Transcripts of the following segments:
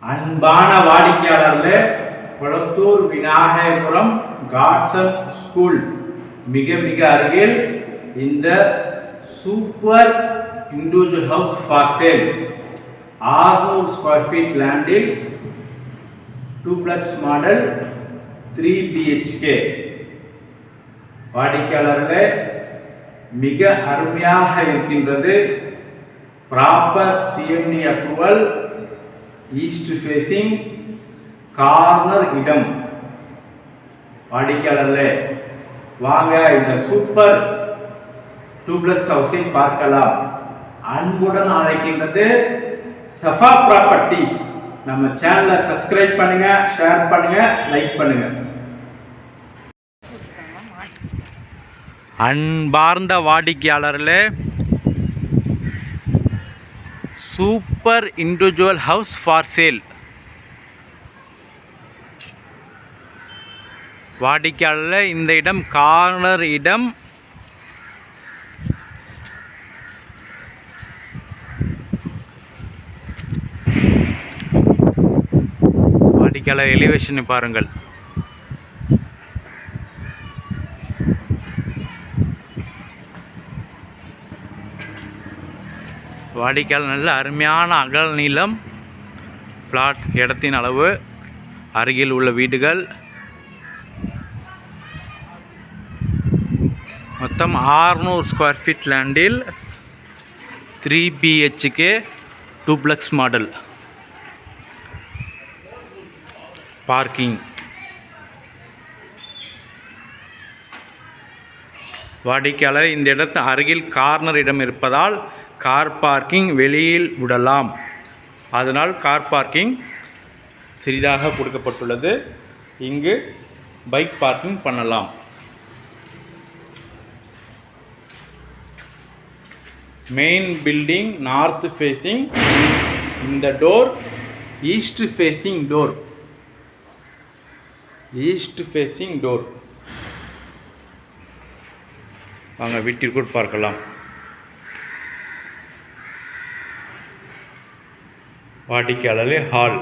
அன்பான வாடிக்கையாளர்களே, கொளத்தூர் விநாயகபுரம் காட்சன் ஸ்கூல் மிக மிக அருகில் இந்த super individual house for sale 600 square feet லேண்டில் டூப்ளெக்ஸ் மாடல் 3 BHK. வாடிக்கையாளர்களே, மிக அருமையாக இருக்கின்றது. Proper CMD approval, east facing, corner இடம். வாடிக்கையாளர்களே, வாங்க இந்த சூப்பர் டூப்ளெக்ஸ் ஹவுஸை பார்க்கலாம். அன்புடன் அழைக்கின்றது சஃபா ப்ராப்பர்ட்டிஸ். நம்ம சேனலை சப்ஸ்கிரைப் பண்ணுங்க, ஷேர் பண்ணுங்க, லைக் பண்ணுங்க. அன்பார்ந்த வாடிக்கையாளர்களே, super individual house for sale. வாடிக்கையாளர், இந்த இடம் கார்னர் இடம். வாடிக்கையாளர் எலிவேஷனை பாருங்கள். வாடிக்கையாளர் நல்ல அருமையான அகல நீளம், பிளாட் இடத்தின் அளவு, அருகில் உள்ள வீடுகள். மொத்தம் 600 ஸ்கொயர் ஃபீட் லேண்டில் 3 BHK டூப்ளெக்ஸ் மாடல். பார்க்கிங். வாடிக்கையாளர், இந்த இடத்து அருகில் கார்னர் இடம் இருப்பதால் கார் பார்க்கிங் வெளியில் விடலாம். அதனால் கார் பார்க்கிங் சிறிதாக கொடுக்கப்பட்டுள்ளது. இங்கு பைக் பார்க்கிங் பண்ணலாம். Main building north facing. இந்த door east facing door. East facing door. வாங்க வீட்டிற்குள் பார்க்கலாம். வாடிக்கையாளரே, ஹால்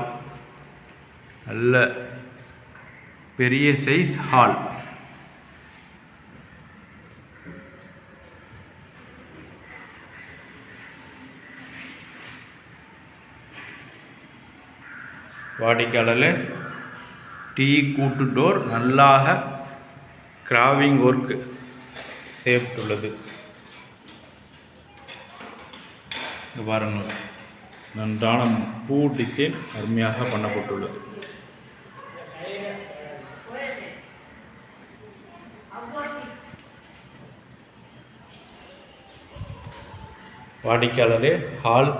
நல்ல பெரிய சைஸ் ஹால். வாடிக்கையாளரே, டீ கூட்டு டோர் நல்லாக கிராவிங் ஒர்க் செய்யப்பட்டுள்ளது. பாருங்கள், நன்றான பூ டிசைன் அருமையாக பண்ணப்பட்டுள்ளது. வாடிக்கையாளரே, ஹால்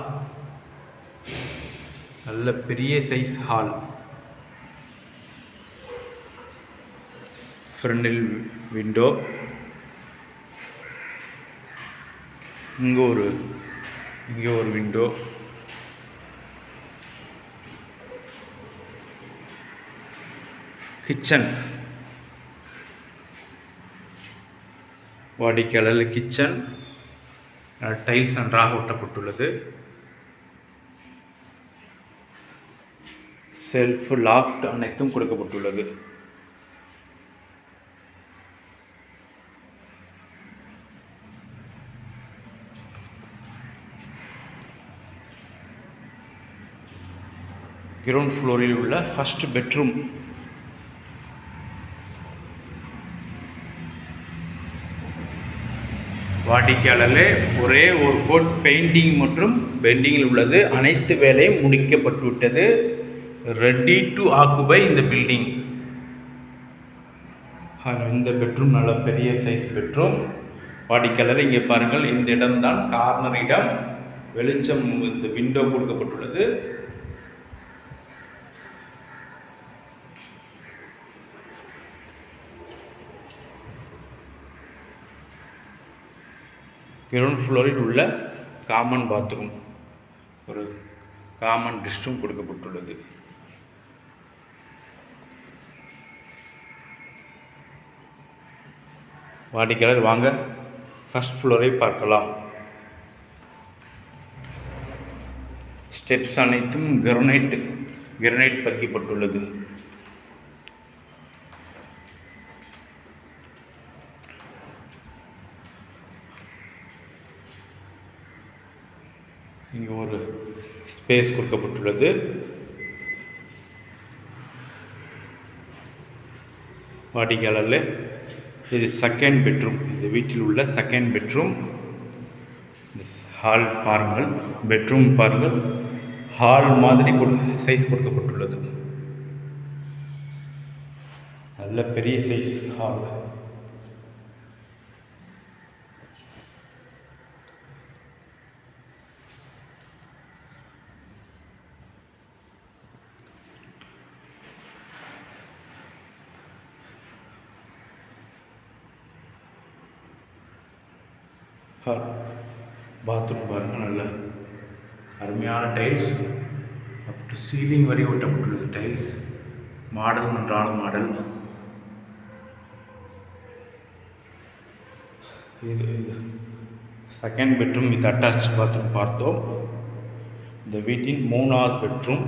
நல்ல பெரிய சைஸ் ஹால். ஃப்ரண்டில் விண்டோ. இங்கே ஒரு விண்டோ. கிச்சன். வாடிக்கையாளர், கிச்சன் டைல்ஸ் நன்றாக ஒட்டப்பட்டுள்ளது. செல்ஃப், லாஃப்ட் அனைத்தும் கொடுக்கப்பட்டுள்ளது. கிரவுண்ட் ஃப்ளோரில் உள்ள ஃபர்ஸ்ட் பெட்ரூம். வாடிக்கையாளர்களே, ஒரே ஒரு கோட் பெயிண்டிங் மற்றும் பெண்டிங்கில் உள்ளது. அனைத்து வேலையும் முடிக்கப்பட்டுவிட்டது. ரெடி டு ஆக்குபை இந்த பில்டிங். இந்த பெட்ரூம் நல்ல பெரிய சைஸ் பெட்ரூம். வாடிக்கையாளர், இங்கே பாருங்கள், இந்த இடம்தான் கார்னர் இடம். வெளிச்சம் இந்த விண்டோ கொடுக்கப்பட்டுள்ளது. கிரவுண்ட் ஃப்ளோரில் உள்ள காமன் பாத்ரூம், ஒரு காமன் ரெஸ்ட்ரூம் கொடுக்கப்பட்டுள்ளது. வாடிக்கையாளர், வாங்க ஃபர்ஸ்ட் ஃப்ளோரை பார்க்கலாம். ஸ்டெப்ஸ் அனைத்தும் கிரானைட் கிரானைட் பதிக்கப்பட்டுள்ளது. இங்கே ஒரு ஸ்பேஸ் கொடுக்கப்பட்டுள்ளது. வாடிக்கையாளரில் இது செகண்ட் பெட்ரூம். இந்த வீட்டில் உள்ள செகண்ட் பெட்ரூம். ஹால் பாருங்கள், பெட்ரூம் பாருங்கள், ஹால் மாதிரி சைஸ் கொடுக்கப்பட்டுள்ளது. நல்ல பெரிய சைஸ் ஹால். பாத்ரூம் பாருங்கள், நல்ல அருமையான டைல்ஸ், அப் டு சீலிங் வரை ஒட்டப்பட்டுள்ளது. டைல்ஸ் மாடல் நன்றான மாடல். இது second bedroom with attach bathroom பார்த்தோம். இந்த வீட்டின் 3வது பெட்ரூம்.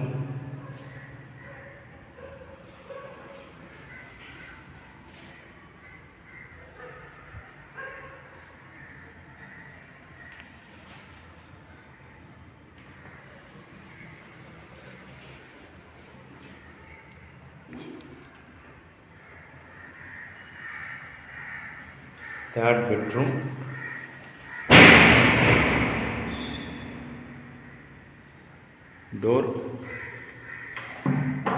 Third bedroom. டோர்.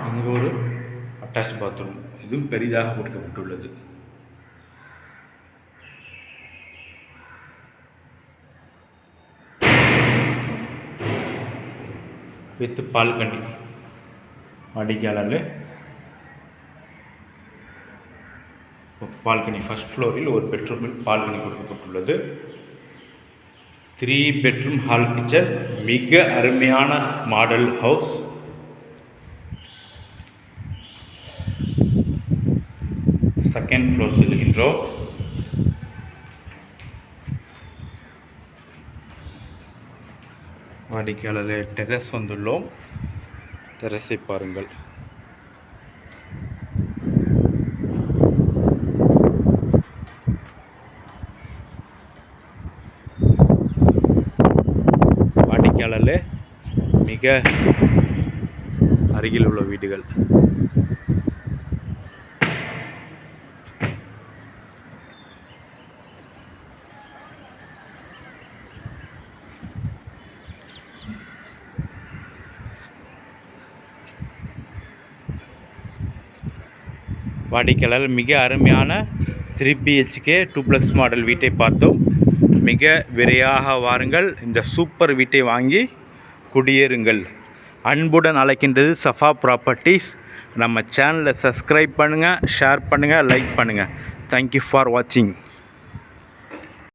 இங்கே ஒரு அட்டாச் பாத்ரூம், இதுவும் பெரிதாக கொடுக்கப்பட்டுள்ளது. With balcony. வாடிக்கையாளரில் பால்கனி ஃபர்ஸ்ட் ஃப்ளோரில் ஒரு பெட்ரூமில் பால்கனி கொடுக்கப்பட்டுள்ளது. 3 பெட்ரூம் ஹால் கிச்சன். மிக அருமையான மாடல் ஹவுஸ். செகண்ட் ஃப்ளோர் செல்கின்றோம். வாடிக்கையாளர் டெரஸ் வந்துள்ளோம். டெரஸை பாருங்கள். மிக அருகில் உள்ள வீடுகள். வாடிக்கையாளர் மிக அருமையான 3 BHK 2+ மாடல் வீட்டை பார்த்தோம். மிக விரைவாக வாருங்கள், இந்த சூப்பர் வீட்டை வாங்கி குடியேறுங்கள். அன்புடன் அழைக்கின்றது சஃபா ப்ராப்பர்ட்டிஸ். நம்ம சேனலை சப்ஸ்கிரைப் பண்ணுங்கள், ஷேர் பண்ணுங்கள், லைக் பண்ணுங்கள். தேங்க்யூ ஃபார் வாட்சிங்.